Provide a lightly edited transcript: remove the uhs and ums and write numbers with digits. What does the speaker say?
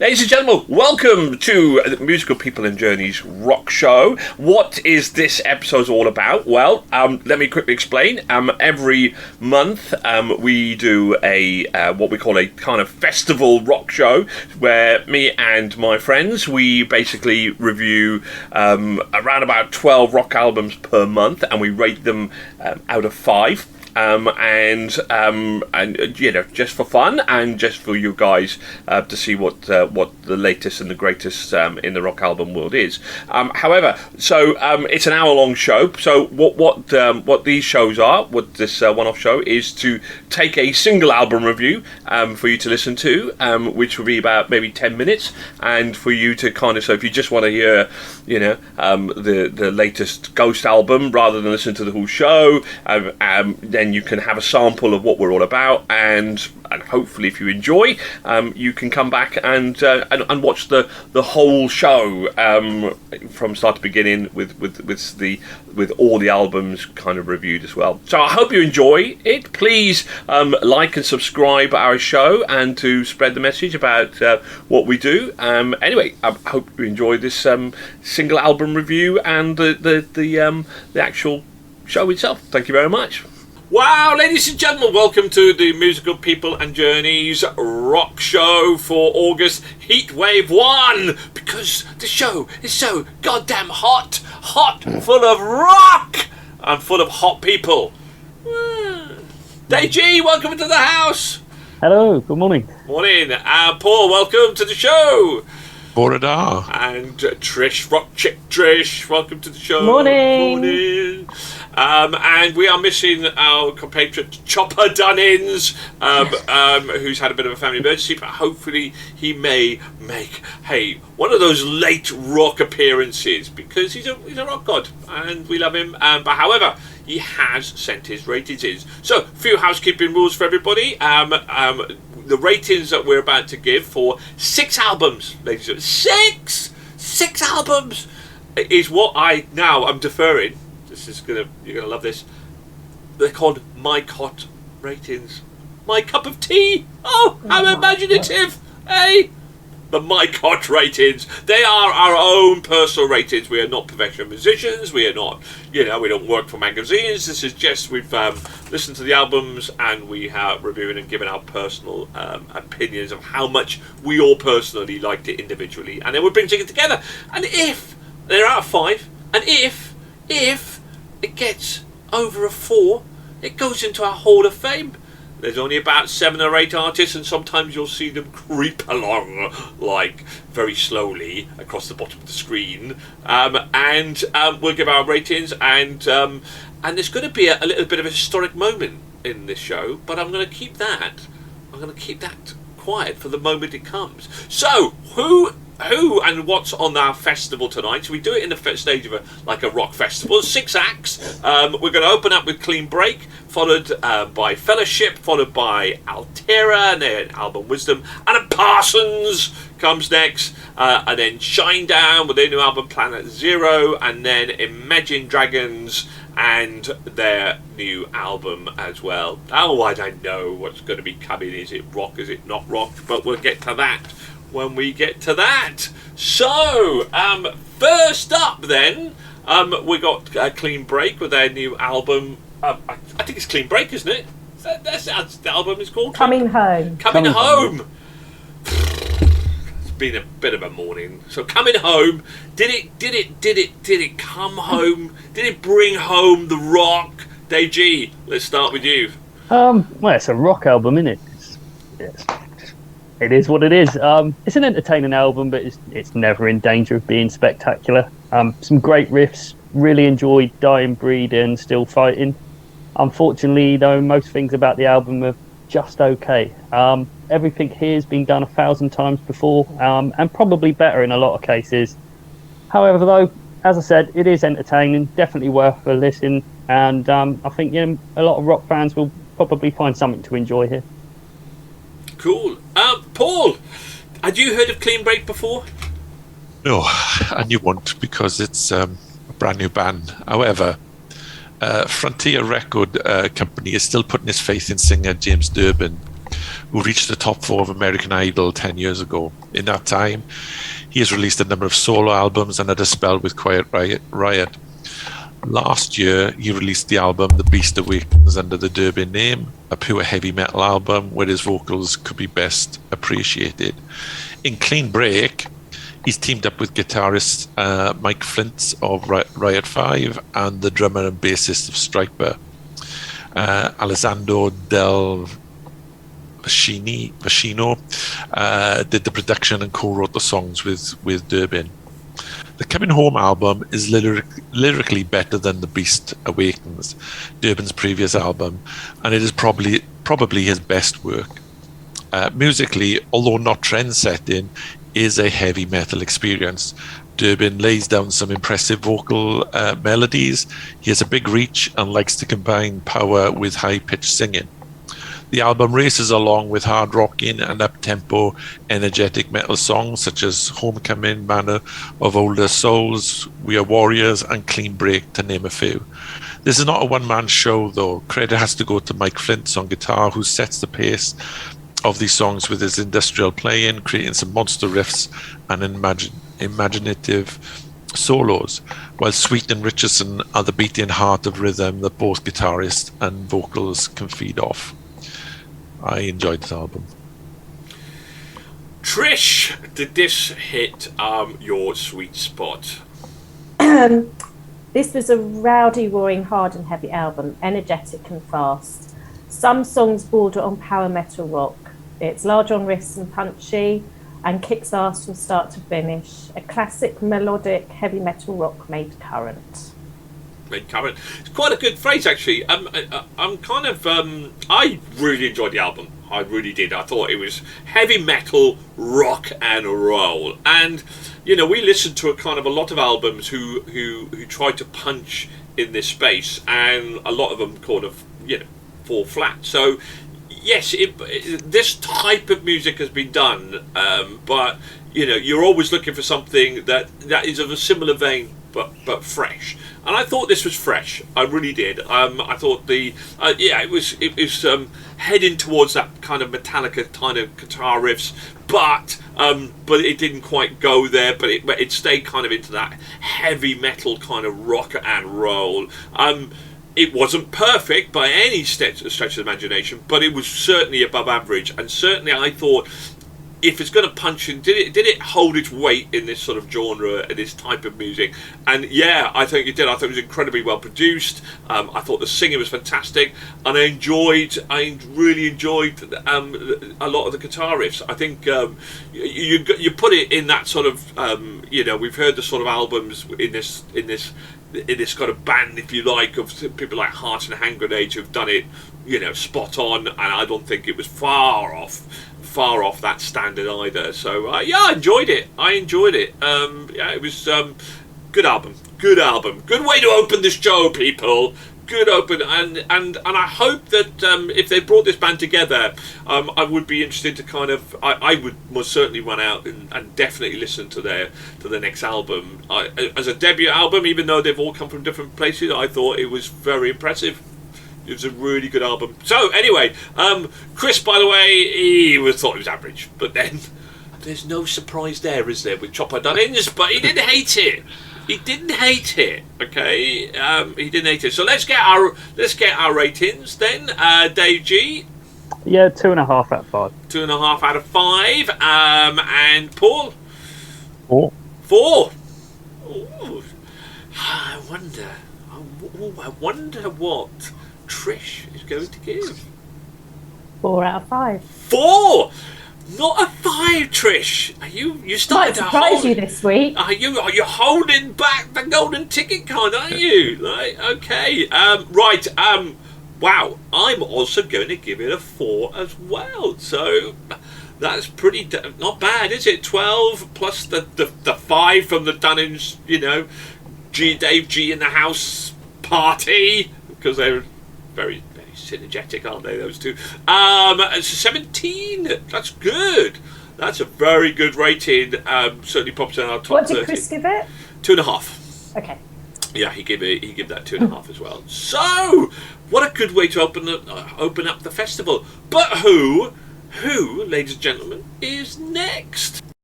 Ladies and gentlemen, welcome to the Musical People and Journeys rock show. What is this episode all about? Well, let me quickly explain. Every month we do a what we call a kind of festival rock show where me and my friends, we basically review around about 12 rock albums per month, and we rate them out of 5. And you know, just for fun and just for you guys to see what the latest and the greatest in the rock album world is. However, so it's an hour-long show. So what these shows are, what this one-off show is, to take a single album review for you to listen to, which will be about maybe 10 minutes, and for you to kind of, so if you just want to hear, you know, the latest Ghost album rather than listen to the whole show, then you can have a sample of what we're all about, and hopefully, if you enjoy, you can come back and watch the whole show from start to beginning with all the albums kind of reviewed as well. So I hope you enjoy it. Please like and subscribe our show, and to spread the message about what we do. Anyway, I hope you enjoy this single album review and the actual show itself. Thank you very much. Wow, ladies and gentlemen, welcome to the Musical People and Journeys rock show for August Heatwave 1, because the show is so goddamn hot, full of rock, and full of hot people. DG, welcome to the house. Hello, good morning. Morning. Paul, welcome to the show. Borada. And Trish, rock chick Trish, welcome to the show. Morning. And we are missing our compatriot Chopper Dunnins, who's had a bit of a family emergency, but hopefully he may make one of those late rock appearances, because he's a rock god and we love him. But however, he has sent his ratings in. So, a few housekeeping rules for everybody. The ratings that we're about to give for 6 albums, ladies and gentlemen, 6 albums is what I'm deferring. You're gonna love this. They're called My Cot ratings. My cup of tea. Oh, how imaginative, eh? The My Cot ratings. They are our own personal ratings. We are not professional musicians. We are not, we don't work for magazines. This is just, we've listened to the albums and we have reviewing and given our personal opinions of how much we all personally liked it individually, and then we're bringing it together. And if they're out of 5, and if it gets over a 4, it goes into our Hall of Fame. There's only about 7 or 8 artists, and sometimes you'll see them creep along, like, very slowly across the bottom of the screen. And we'll give our ratings, and there's going to be a little bit of a historic moment in this show, but I'm going to keep that quiet for the moment it comes. So, who and what's on our festival tonight? So we do it in the stage of a rock festival. 6 acts. We're going to open up with Cleanbreak, followed by Fellowship, followed by Altera, and then Album Wisdom, and then Parsons comes next, and then Shinedown with their new album Planet Zero, and then Imagine Dragons and their new album as well. Oh, I don't know what's going to be coming. Is it rock? Is it not rock? But we'll get to that when we get to that. So, first up then, we got Cleanbreak with their new album. I think it's Cleanbreak, isn't it? That's the album is called? Coming Home. Coming Home. It's been a bit of a morning. So, Coming Home. Did it come home? Did it bring home the rock? Dave G, let's start with you. Well, it's a rock album, isn't it? It is what it is. It's an entertaining album, but it's never in danger of being spectacular. Some great riffs. Really enjoyed Dying Breed and Still Fighting. Unfortunately, though, most things about the album are just okay. Everything here has been done 1,000 times before, and probably better in a lot of cases. However, though, as I said, it is entertaining, definitely worth a listen, and I think a lot of rock fans will probably find something to enjoy here. Cool. Paul, had you heard of Cleanbreak before? No, and you won't, because it's a brand new band. However, Frontier Record Company is still putting its faith in singer James Durbin, who reached the top 4 of American Idol 10 years ago. In that time, he has released a number of solo albums and had a spell with Quiet Riot. Last year, he released the album The Beast Awakens under the Durbin name, a pure heavy metal album where his vocals could be best appreciated. In Cleanbreak, he's teamed up with guitarist Mike Flint of Riot 5 and the drummer and bassist of Striper, Alessandro Del Vecino, did the production and co-wrote the songs with Durbin. The Coming Home album is lyrically better than The Beast Awakens, Durbin's previous album, and it is probably his best work. Musically, although not trend-setting, is a heavy metal experience. Durbin lays down some impressive vocal melodies. He has a big reach and likes to combine power with high-pitched singing. The album races along with hard rocking and up-tempo, energetic metal songs such as Homecoming, Manor of Older Souls, We Are Warriors, and Cleanbreak, to name a few. This is not a one-man show, though. Credit has to go to Mike Flint on guitar, who sets the pace of these songs with his industrial playing, creating some monster riffs and imaginative solos, while Sweet and Richardson are the beating heart of rhythm that both guitarists and vocals can feed off. I enjoyed this album. Trish, did this hit your sweet spot? This was a rowdy, roaring, hard and heavy album, energetic and fast. Some songs border on power metal rock. It's large on riffs and punchy, and kicks ass from start to finish. A classic melodic heavy metal rock made current. It's quite a good phrase, actually. I'm kind of I really enjoyed the album. I really did. I thought it was heavy metal, rock and roll. And we listened to a lot of albums who tried to punch in this space, and a lot of them fall flat. So yes, this type of music has been done, but you're always looking for something that is of a similar vein, but fresh. And I thought this was fresh. I really did. I thought it was heading towards that kind of Metallica kind of guitar riffs, but it didn't quite go there. But it stayed kind of into that heavy metal kind of rock and roll. It wasn't perfect by any stretch of the imagination, but it was certainly above average. And certainly, I thought, if it's going to punch in, did it hold its weight in this sort of genre and this type of music? And yeah, I think it did. I thought it was incredibly well produced. I thought the singing was fantastic, and I really enjoyed a lot of the guitar riffs. I think you put it in that sort of we've heard the sort of albums in this kind of band, if you like, of people like Heart and Hand Grenades who've done it spot on, and I don't think it was far off that standard either. So I enjoyed it. It was good album, good way to open this show, people. Good open, and I hope that if they brought this band together, I would be interested to I would most certainly run out and definitely listen to their next album. As a debut album, even though they've all come from different places, I thought it was very impressive. It was a really good album. So anyway, Chris, by the way, he thought it was average, but then there's no surprise there, is there, with Chopper Dunnins? But he didn't hate it. He didn't hate it. Okay, he didn't hate it. So let's get our ratings then. Dave G. Yeah, 2.5 out of 5. 2.5 out of 5. And Paul. 4. 4. Ooh. I wonder what Trish is going to give. 4 out of 5. 4. Not a 5, Trish. Are you starting to surprise you this week? Are you holding back the golden ticket card? Aren't you? Right. Okay. Right. Wow. I'm also going to give it a 4 as well. So that's pretty not bad, is it? 12 plus the 5 from the Dunnins. Dave G in the house party, because they're very synergetic, aren't they, those two? It's 17. That's good. That's a very good rating. Certainly pops in our top 30. What did Chris give it? 2.5. Okay. Yeah, he gave that 2.5 as well. So, what a good way to open up the festival. But who Who, ladies and gentlemen, is next?